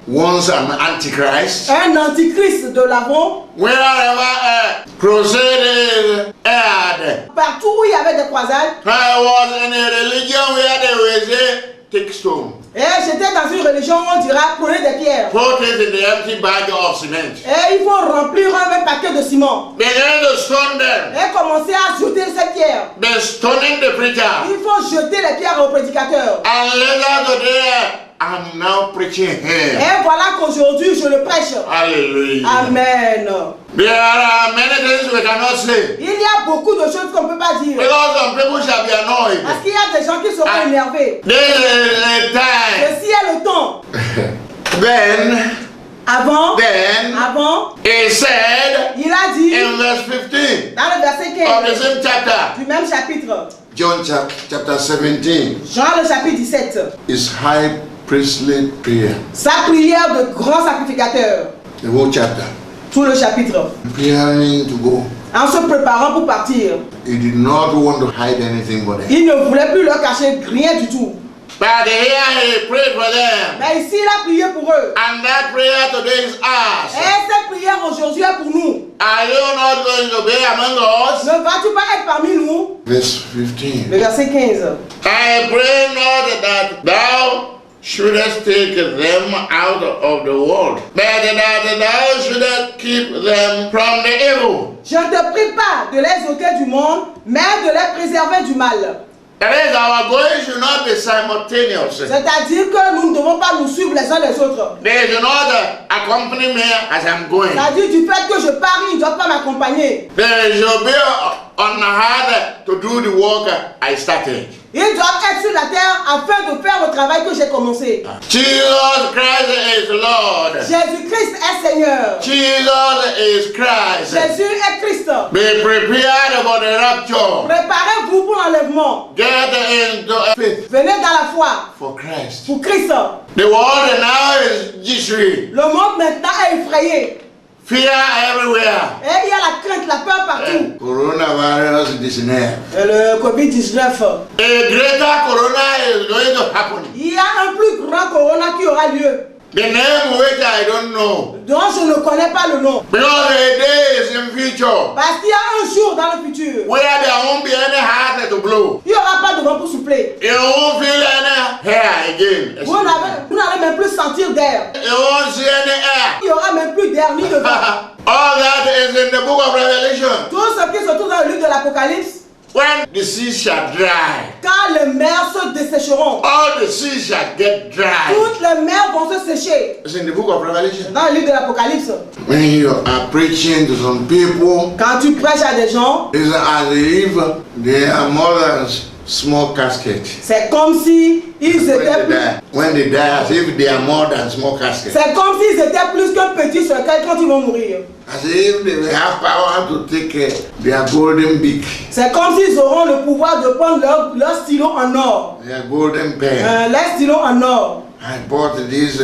once an antichrist. Un antichrist de l'avant. Wherever a crusade is aired, Partout où il y avait des croisades. I was in a religion where they will say, take stone. Et j'étais dans une religion où on dira prenez des pierres. Put it in the empty bag of cement. Et il faut remplir un même paquet de ciment. Begin to stone them. Et commencer à jeter ces pierres. They're stoning the preacher. Il faut jeter les pierres au prédicateur. And later today, I'm now preaching here. Et voilà qu'aujourd'hui je le prêche. Hallelujah. Amen. There are many things we cannot say. Il y a beaucoup de choses qu'on ne peut pas dire. Because some people shall be annoyed. Parce qu'il y a des gens qui seront énervés. This is the time. Ceci est le temps. Then Avant, he said il a dit in verse 15 dans le verset of the 15 same chapter, du même chapitre, John chapter 17, Jean le chapitre 17, is high priestly prayer. sa prière de grand sacrificateur, The whole chapter. tout le chapitre, Preparing to go. en se préparant pour partir. He did not want to hide anything for them. Il ne voulait plus leur cacher rien du tout. But here he prayed for them. Mais ici, il a prié pour eux. And that prayer today is ours. Et cette prière aujourd'hui est pour nous. Are you not going to be among us? Ne vas-tu pas être parmi nous? Verse 15. Le verset 15. I pray not that thou shouldest take them out of the world, but that thou shouldest keep them from the evil. Je ne te prie pas de les ôter du monde, mais de les préserver du mal. That is, our going should not be simultaneous. C'est-à-dire que nous ne devons pas nous suivre les uns les autres. They do not accompany me as I'm going. C'est-à-dire du fait que je pars, ils ne doivent pas m'accompagner. They should be on hard to do the work I started. Ils doivent être sur la terre afin de faire le travail que j'ai commencé. Jesus Christ is Lord. Jésus-Christ est Seigneur. Jesus is Christ. Jésus est Christ. Be prepared for the rapture. Préparez-vous pour l'enlèvement. Get into faith Venez dans la foi for Christ. pour Christ. The world now is jittery. Le monde maintenant est effrayé. Fear everywhere. Et il y a la crainte, la peur partout. Coronavirus 19. Et le Covid-19. A greater corona is going to happen. Il y a un plus grand corona qui aura lieu. The name which I don't know. Dont je ne connais pas le nom. Because the day is in future. Parce qu'il y a un jour dans le futur. Where there won't be any heart to blow. Il n'y aura pas de vent pour souffler. You won't feel any hair again. Vous n'allez même plus sentir d'air. You won't see any air. Il n'y aura même plus d'air ni de vent. All that is in the book of Revelation. Tout ce qui se trouve dans le livre de l'Apocalypse. When the seas shall dry, Quand les mers se dessécheront. all the seas shall get dry. Toutes les mers vont se sécher. It's in the book of Revelation. Dans le livre de l'Apocalypse. When you are preaching to some people, Quand tu prêches à des gens, it's as if they are more than small casket. c'est comme si ils étaient plus. When they die, as if they are more than small casket. C'est comme s'ils étaient plus qu'un petit cercueil quand ils vont mourir. As if they will have power to take their golden beak, C'est comme s'ils auront le pouvoir de prendre leur stylo en or. their golden pen. Les stylos en or. I bought this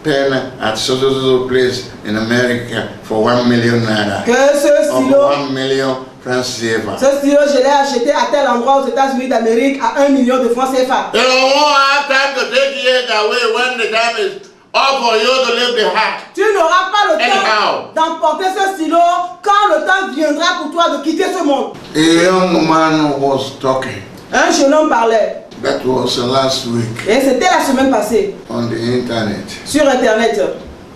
pen at so place in America for 1 million naira. Que ce Of stylo, 1 million francs CFA. ce stylo, je l'ai acheté à tel endroit aux États-Unis d'Amérique à 1 million de francs CFA. You won't have time to take it away when the time is up for you to leave the heart. Tu n'auras pas le Anyhow. temps d'emporter ce stylo quand le temps viendra pour toi de quitter ce monde. A young man was talking. Un jeune homme parlait. That was last week Et c'était la semaine passée on the internet. sur Internet.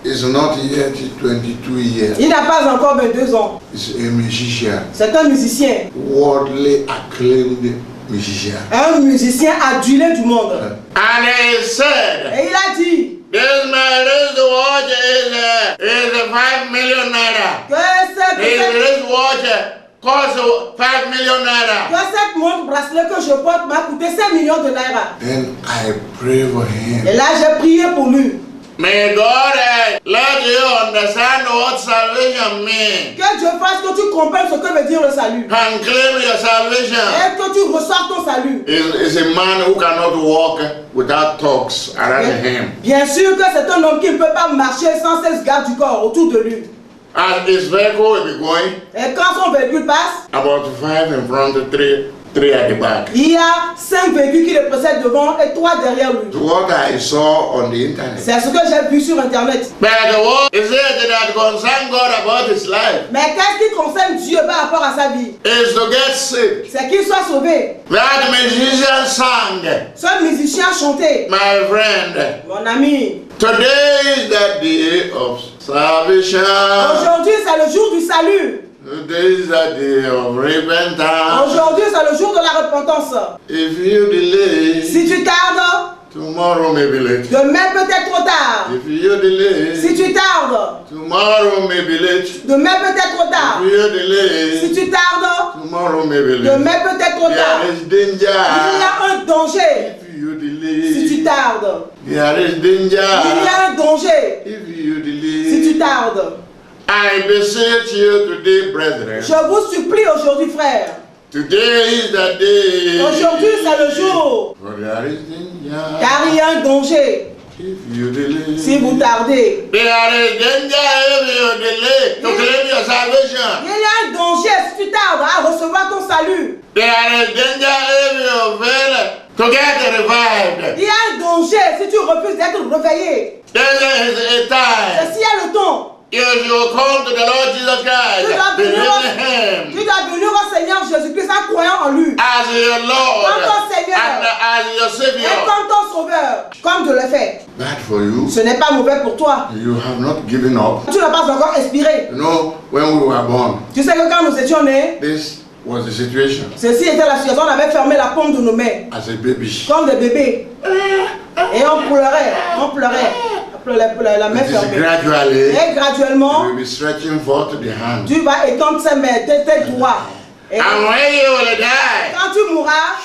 He's not yet 22 years. Il n'a pas encore 22 ans. He's a musician, C'est un musicien. worldly acclaimed musician. Un musicien adulé du monde. And he said, Et il a dit this my wristwatch is 5 million naira. que His cette wristwatch costs 5 million naira. montre bracelet que je porte m'a coûté 5 millions de naira. Then I pray for him. Et là, j'ai prié pour lui. May God let you understand what salvation means Que Dieu fasse que tu comprennes ce que veut dire le salut. and claim your salvation. Et que tu reçoives ton salut. Is a man who cannot walk without talks around him. Bien sûr que c'est un homme qui ne peut pas marcher sans ses gardes du corps autour de lui. As his vehicle will be going, Et quand son véhicule passe, about 5 in front, 3 3 at the back. Il y a 5 véhicules qui le précèdent devant et 3 derrière lui. What I saw on the internet. C'est ce que j'ai vu sur internet. But what is it that concerns God about his life? Mais qu'est-ce qui concerne Dieu par rapport à sa vie? Is to get saved. C'est qu'il soit sauvé. That musician sang. Ce musicien chantait. My friend, Mon ami, today is the day of salvation. aujourd'hui c'est le jour du salut. Today is the day of repentance. Aujourd'hui c'est le jour de la repentance. If you delay, Si tu tardes, tomorrow may be late. demain peut être trop tard. If you delay, Si tu tardes, tomorrow may be late. demain peut être trop tard. If you delay, Si tu tardes, tomorrow may be late. demain peut être trop tard. There is Il y danger. a un danger If you si tu delay, tardes. there is Il y danger. a un danger If you si tu delay, tardes. I beseech you today, brethren. Je vous supplie aujourd'hui, frère. Today is the day. Aujourd'hui, c'est le jour. For there is danger. Car il y a un danger If you delay, si vous tardez. there is danger if you delay to claim your salvation. Il y a un danger si tu tardes à recevoir ton salut. There is danger if you fail to get revived. Il y a un danger si tu refuses d'être réveillé. There is a time. Ceci est le temps. You come to the Lord Jesus Christ, Tu dois believe venir in Him au Seigneur Jésus-Christ en croyant en lui. as your Lord Comme ton Seigneur. and as your Et Savior. comme ton sauveur. Comme je le fais. Bad for you. Ce n'est pas mauvais pour toi. You have not given up. Tu n'as pas encore expiré. You know, when we were born, Tu sais que quand nous étions nés, this was the situation ceci était la situation. On avait fermé la paume de nos mains. as a baby. Comme des bébés. Et on pleurait. On pleurait. La main It is fermée. gradually, Et graduellement, you will be stretching forth the hand. tu vas étendre tes mains, tes doigts. Et And when you will die, quand tu mourras,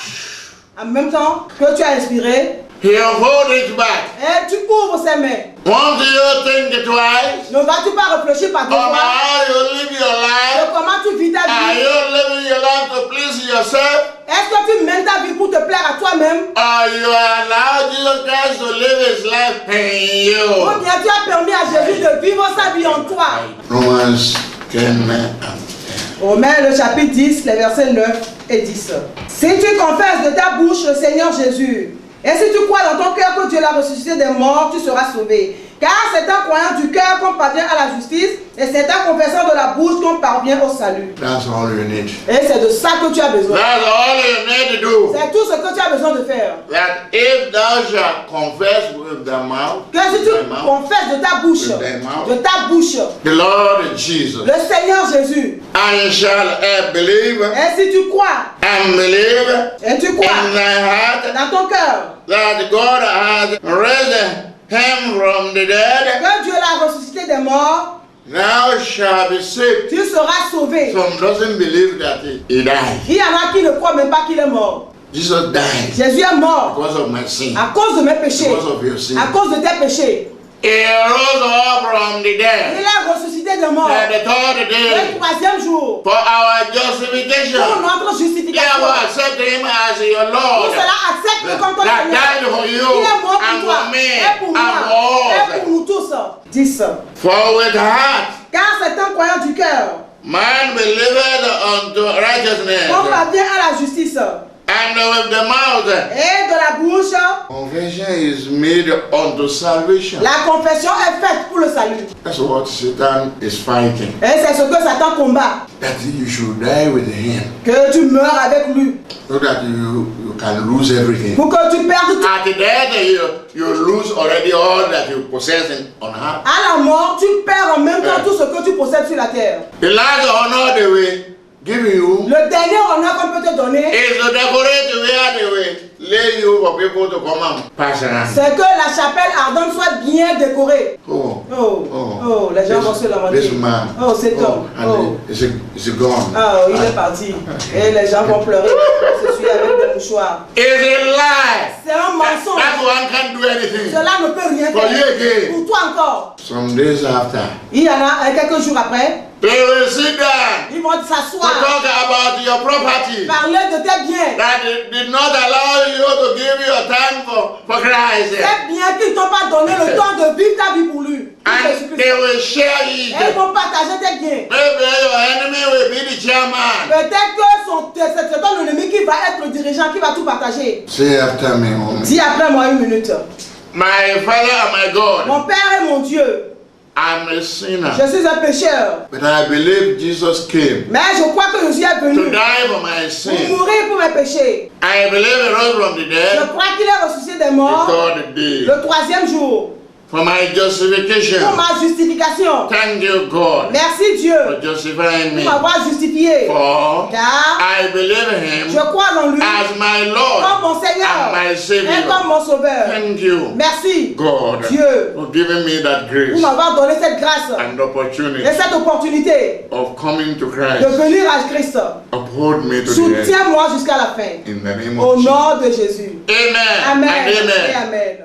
en même temps que tu as inspiré, He'll hold it back. et tu ouvres ses mains. Won't you think twice Ne vas-tu pas réfléchir par deux about fois how you live your de life? comment tu vis ta Are vie? you living your life to please yourself? Est-ce que tu mènes ta vie pour te plaire à toi-même? Or you allow Jesus Christ to live his life in you? Ou bien tu as permis à Jésus de vivre sa vie en toi? Romans 10 and 10. Romains le chapitre 10, les versets 9 et 10. Si tu confesses de ta bouche le Seigneur Jésus, et si tu crois dans ton cœur que Dieu l'a ressuscité des morts, tu seras sauvé. Car c'est en croyant du cœur qu'on parvient à la justice, et c'est en confessant de la bouche qu'on parvient au salut. That's all you need. Et c'est de ça que tu as besoin. That's all you need to do. C'est tout ce que tu as besoin de faire. That if thou shalt confess with thy mouth, Que si tu confesses de ta bouche, the Lord Jesus, le Seigneur Jésus, and shall believe et si tu crois, and believe et tu in crois thy heart dans ton cœur that God has raised him from the dead, que Dieu l'a ressuscité des morts, thou shalt be saved. tu seras sauvé. Some doesn't believe that he died. Il y en a qui ne croient même pas qu'il est mort. Jesus died Jésus est mort because of my sin, à cause de mes péchés, because of your sin. à cause de tes péchés. He rose up from the Il dead est ressuscité des morts the third le day troisième jour for our pour justification. notre justification. Therefore, accept him as your Pour Lord. cela, accepte comme ton That Seigneur. died for you Il est mort and pour toi for me et pour and moi for et us. pour nous tous. 10. For with heart Car c'est en croyant du cœur man believeth unto qu'on righteousness, parvient à la justice, and with the mouth et de la bouche, confession is made unto salvation. la confession est faite pour le salut. That's what Satan is fighting. Et c'est ce que Satan combat. That you should die with him, Que tu meurs avec lui. so that you can lose everything. Pour que tu perdes tout. At the death, you lose already all that you possess on earth. À la mort, tu perds en même temps tout ce que tu possèdes sur la terre. The last honor they will give you Le dernier honneur qu'on peut te donner, is to decorate where they will lay you for people to come and pass around. c'est que la chapelle ardente soit bien décorée. Oh, les gens vont se lamenter. This man. Oh, cet homme. And Oh. is gone. Oh, il est parti. Et les gens vont pleurer. Je suis avec des mouchoirs. It's a lie. C'est un mensonge. That one can't do anything. Cela ne peut rien For you faire. again. Pour toi encore. Some days after, Il y en a quelques jours après. they will sit down Ils vont to s'asseoir. talk about your property Parler de tes biens. that did not allow you to give your time for Christ. Tes biens qui ne t'ont pas donné le temps de vivre ta vie pour lui. Pour And Jésus-Christ. they will share Et it. ils vont partager tes biens. Maybe your enemy will be the chairman. Peut-être que c'est ton ennemi qui va être le dirigeant, qui va tout partager. Say after me, woman. Dis après moi une minute. My Father and my God, Mon Père et mon Dieu, I'm a sinner. je suis un pécheur. But I believe Jesus came Mais je crois que Jésus est to venu die for my pour sin. mourir pour mes péchés. I believe he rose from the Je dead crois qu'il est ressuscité des the morts third day. le troisième jour For my justification. pour ma justification. Thank you, God, Merci Dieu for justifying pour me. m'avoir justifié. For Car I believe je him crois en lui as my comme Lord mon Seigneur and my et Savior. comme mon Sauveur. Thank you, Merci God, Dieu for giving me that pour grace m'avoir donné cette grâce and et opportunity cette opportunité of coming to de Christ. venir à Christ. Uphold me to the end. Soutiens-moi jusqu'à la fin. In the name Au of Jesus. nom de Jésus. Amen Amen and et amen. amen.